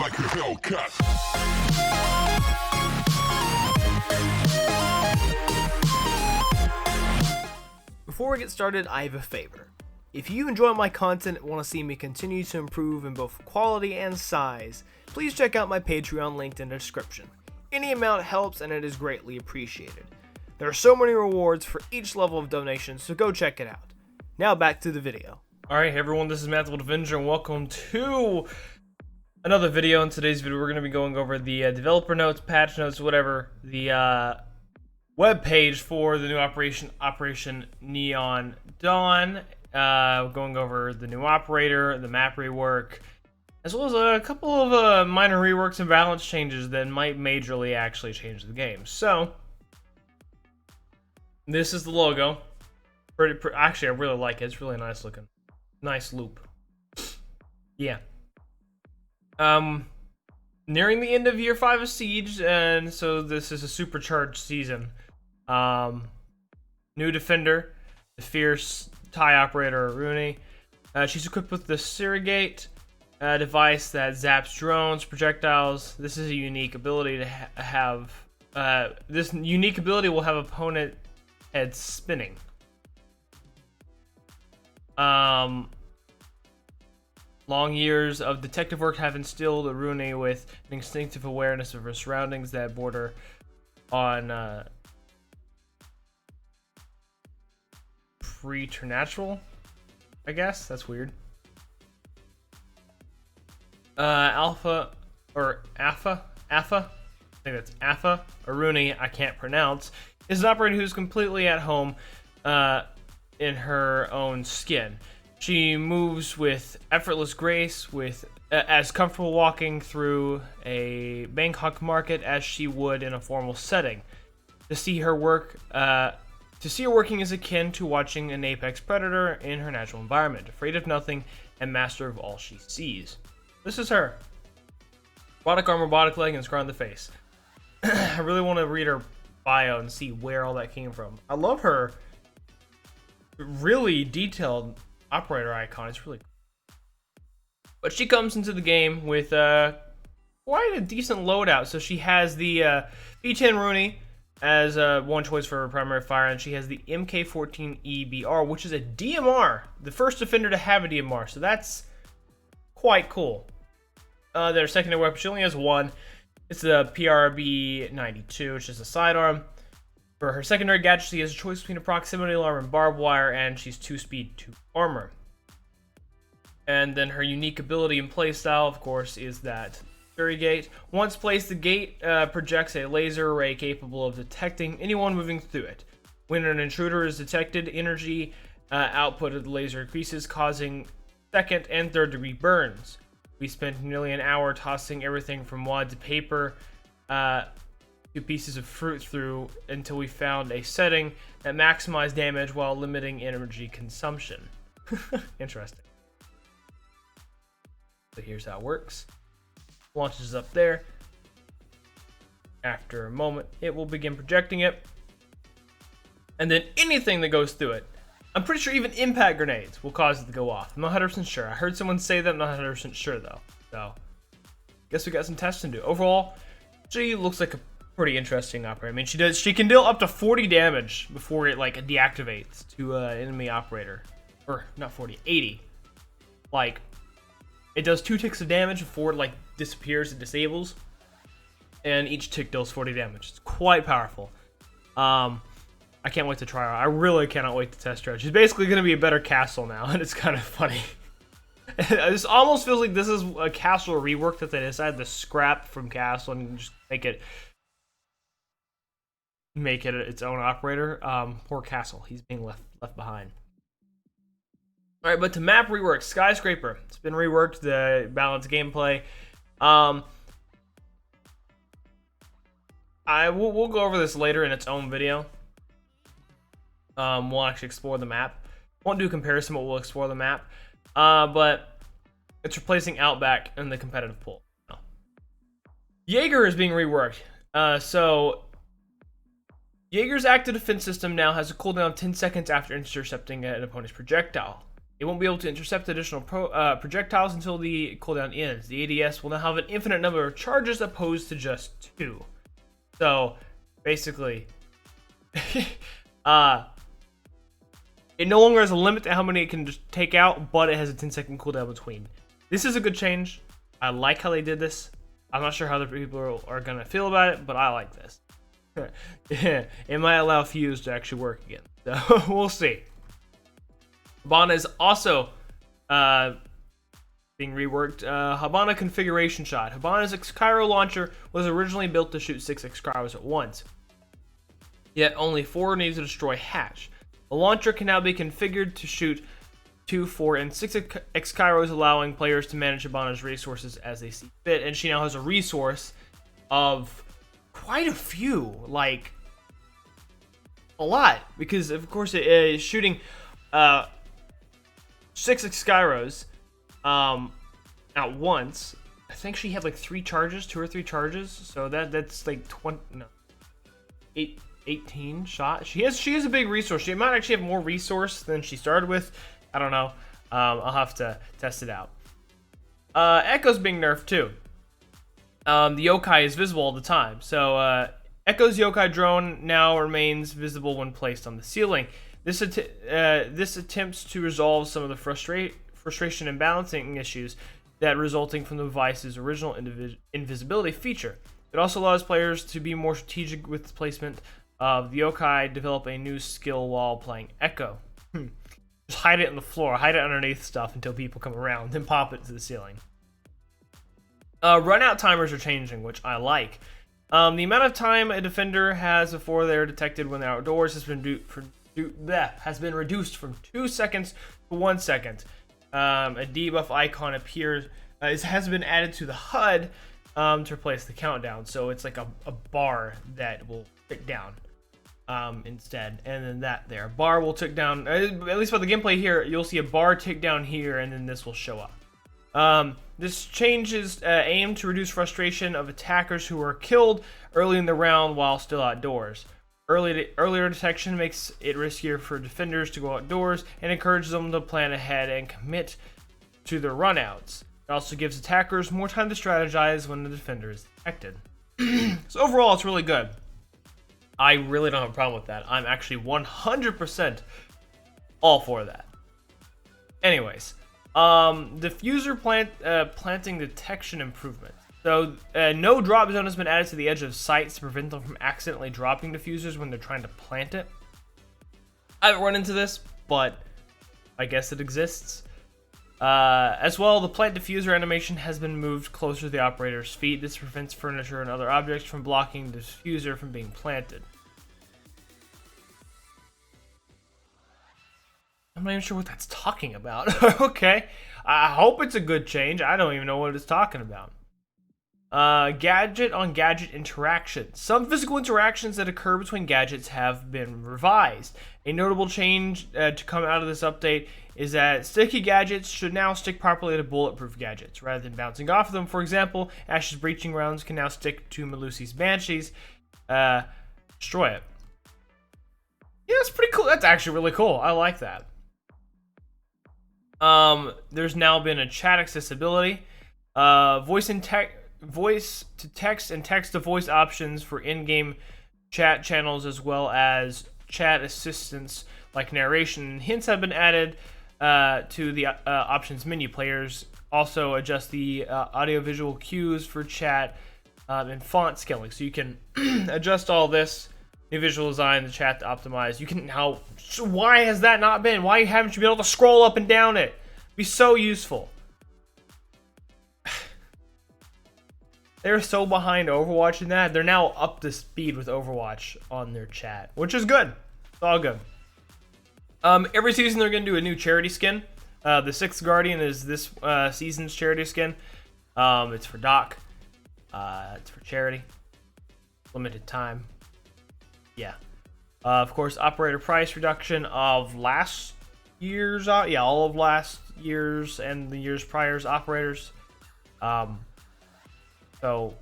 like a Hellcat. Before we get started, I have a favor. If you enjoy my content and want to see me continue to improve in both quality and size, please check out my Patreon linked in the description. Any amount helps and it is greatly appreciated. There are so many rewards for each level of donation, so go check it out. Now back to the video. Alright everyone, this is Untitled Avenger and welcome to another video. In today's video we're going to be going over the developer notes, patch notes, whatever, the web page for the new Operation Neon Dawn. Going over the new operator, the map rework, as well as a couple of minor reworks and balance changes that might majorly actually change the game. So, this is the logo. Actually, I really like it. It's really nice looking. Nice loop. Yeah. Nearing the end of year 5 of Siege, and so this is a supercharged season. New defender, the fierce TIE operator Aruni. She's equipped with the Surrogate device that zaps drones, projectiles. This is a unique ability to have. This unique ability will have opponent heads spinning. Long years of detective work have instilled Aruni with an instinctive awareness of her surroundings that border on preternatural, I guess. That's weird. Alpha, I think that's Alpha, Aruni, I can't pronounce, is an operator who's completely at home in her own skin. She moves with effortless grace, with as comfortable walking through a Bangkok market as she would in a formal setting. To see her working is akin to watching an apex predator in her natural environment, afraid of nothing and master of all she sees. This is her. Robotic arm, robotic leg, and scar on the face. I really want to read her bio and see where all that came from. I love her really detailed operator icon. It's really cool. But she comes into the game with quite a decent loadout. So she has the B10 Rooney as one choice for her primary fire, and she has the MK14EBR, which is a DMR, the first defender to have a DMR. So that's quite cool. Their secondary weapon, she only has one. It's the PRB-92, which is a sidearm. For her secondary gadget, she has a choice between a proximity alarm and barbed wire, and she's 2-speed, 2 armor. And then her unique ability and playstyle, of course, is that Surrogate. Once placed, the gate projects a laser array capable of detecting anyone moving through it. When an intruder is detected, energy output of the laser increases, causing second and third degree burns. We spent nearly an hour tossing everything from wad to paper to pieces of fruit through until we found a setting that maximized damage while limiting energy consumption. Interesting. So here's how it works. Launches up there. After a moment, it will begin projecting it. And then anything that goes through it, I'm pretty sure even impact grenades will cause it to go off. I'm not 100% sure. I heard someone say that. I'm not 100% sure though. So, guess we got some testing to do. Overall, she looks like a pretty interesting operator. I mean, she can deal up to 40 damage before it like deactivates to enemy operator, or not 40, 80. Like, it does 2 ticks of damage before it like disappears and disables, and each tick deals 40 damage. It's quite powerful. I can't wait to try her. I really cannot wait to test her. She's basically going to be a better castle now, and it's kind of funny. This almost feels like this is a castle rework that they decided to scrap from castle and just make it its own operator. Poor castle. He's being left behind. Alright, but to map rework, Skyscraper. It's been reworked, the balanced gameplay. We'll go over this later in its own video. We'll actually explore the map. Won't do a comparison, but we'll explore the map. But it's replacing Outback in the competitive pool. Jager is being reworked. So Jager's active defense system now has a cooldown of 10 seconds after intercepting an opponent's projectile. It won't be able to intercept additional projectiles until the cooldown ends. The ADS will now have an infinite number of charges opposed to just 2. So, basically, it no longer has a limit to how many it can just take out, but it has a 10-second cooldown between. This is a good change. I like how they did this. I'm not sure how other people are going to feel about it, but I like this. It might allow Fuse to actually work again. So, we'll see. Hibana is also being reworked. Hibana configuration shot. Hibana's X-Cryo launcher was originally built to shoot 6 X-Cryos at once. Yet only 4 need to destroy Hatch. The launcher can now be configured to shoot 2, 4, and 6 X-Cryos, allowing players to manage Hibana's resources as they see fit. And she now has a resource of quite a few, like a lot, because of course it is shooting 6 X-Cryos at once. I think she had like 2 or 3 charges, so that's like 18 shots. She has a big resource. She might actually have more resource than she started with. I don't know. I'll have to test it out. Echo's being nerfed too. The yokai is visible all the time, so Echo's yokai drone now remains visible when placed on the ceiling. This attempts to resolve some of the frustration and balancing issues that resulting from the device's original invisibility feature. It also allows players to be more strategic with the placement of the yokai, develop a new skill while playing Echo. Just hide it on the floor, hide it underneath stuff until people come around, then pop it to the ceiling. Run-out timers are changing, which I like. The amount of time a defender has before they're detected when they're outdoors has been reduced from 2 seconds to 1 second. A debuff icon appears, has been added to the HUD to replace the countdown. So it's like a bar that will tick down instead, and then that there. Bar will tick down, at least for the gameplay here, you'll see a bar tick down here, and then this will show up. This change is aimed to reduce frustration of attackers who are killed early in the round while still outdoors. Earlier detection makes it riskier for defenders to go outdoors and encourages them to plan ahead and commit to their runouts. It also gives attackers more time to strategize when the defender is detected. So overall, it's really good. I really don't have a problem with that. I'm actually 100% all for that. Anyways, diffuser planting detection improvement. So, no drop zone has been added to the edge of sites to prevent them from accidentally dropping diffusers when they're trying to plant it. I haven't run into this, but I guess it exists. As well, the plant diffuser animation has been moved closer to the operator's feet. This prevents furniture and other objects from blocking the diffuser from being planted. I'm not even sure what that's talking about. Okay, I hope it's a good change. I don't even know what it's talking about. Gadget on gadget interactions. Some physical interactions that occur between gadgets have been revised. A notable change to come out of this update is that sticky gadgets should now stick properly to bulletproof gadgets rather than bouncing off of them. For example, Ash's breaching rounds can now stick to Melusi's Banshees. Destroy it. Yeah, that's pretty cool. That's actually really cool. I like that. There's now been a chat accessibility. Voice to text and text to voice options for in-game chat channels, as well as chat assistance like narration and hints have been added to the options menu. Players also adjust the audio-visual cues for chat and font scaling, so you can adjust all this. New visual design, the chat to optimize. You can now. So why has that not been? Why haven't you been able to scroll up and down it? It'd be so useful. They're so behind Overwatch in that. They're now up to speed with Overwatch on their chat, which is good. It's all good. Every season they're going to do a new charity skin. The Sixth Guardian is this season's charity skin. It's for Doc. It's for charity. Limited time. Yeah. Of course, operator price reduction of last year's... all of last year's and the year's prior's operators. So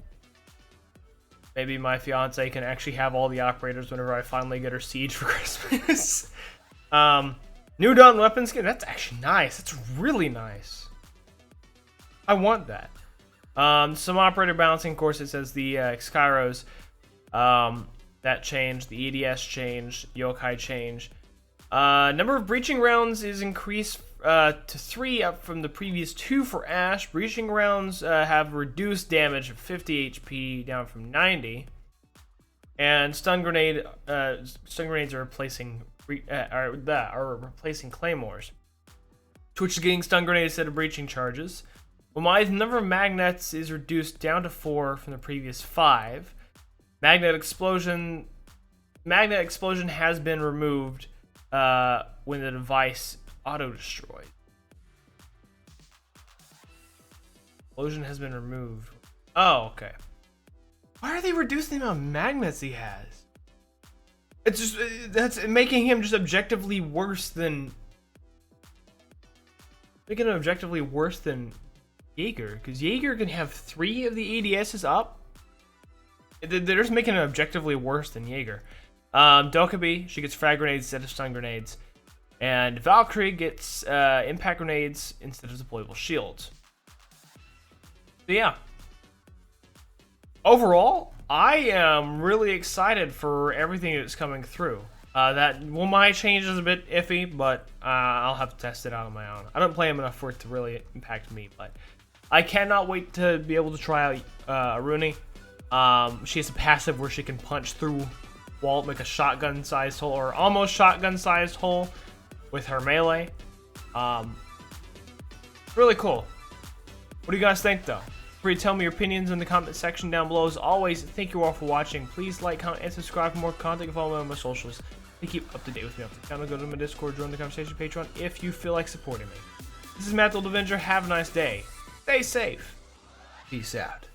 maybe my fiance can actually have all the operators whenever I finally get her Siege for Christmas. New Dawn weapon skin. That's actually nice. That's really nice. I want that. Some operator balancing. Of course, it says the Xkyros. That changed. The EDS changed. Yokai changed. Number of breaching rounds is increased to 3, up from the previous 2 for Ash. Breaching rounds have reduced damage of 50 HP down from 90. And stun grenades are replacing replacing claymores. Twitch is getting stun grenades instead of breaching charges. Well, the number of magnets is reduced down to 4 from the previous 5. Magnet explosion has been removed when the device auto-destroyed. Explosion has been removed. Oh, okay. Why are they reducing the amount of magnets he has? It's just that's making him just objectively worse than Jager, because Jager can have 3 of the ADSs up. They're just making it objectively worse than Jager. Dokkaebi, she gets frag grenades instead of stun grenades. And Valkyrie gets impact grenades instead of deployable shields. So yeah. Overall, I am really excited for everything that's coming through. My change is a bit iffy, but I'll have to test it out on my own. I don't play him enough for it to really impact me, but I cannot wait to be able to try out Aruni. She has a passive where she can punch through wall, make a shotgun-sized hole, or almost shotgun-sized hole with her melee. Really cool. What do you guys think, though? Free to tell me your opinions in the comment section down below. As always, thank you all for watching. Please like, comment, and subscribe for more content. And follow me on my socials to keep up to date with me. Go to my Discord, join the conversation, Patreon, if you feel like supporting me. This is Untitled Avenger. Have a nice day. Stay safe. Peace out.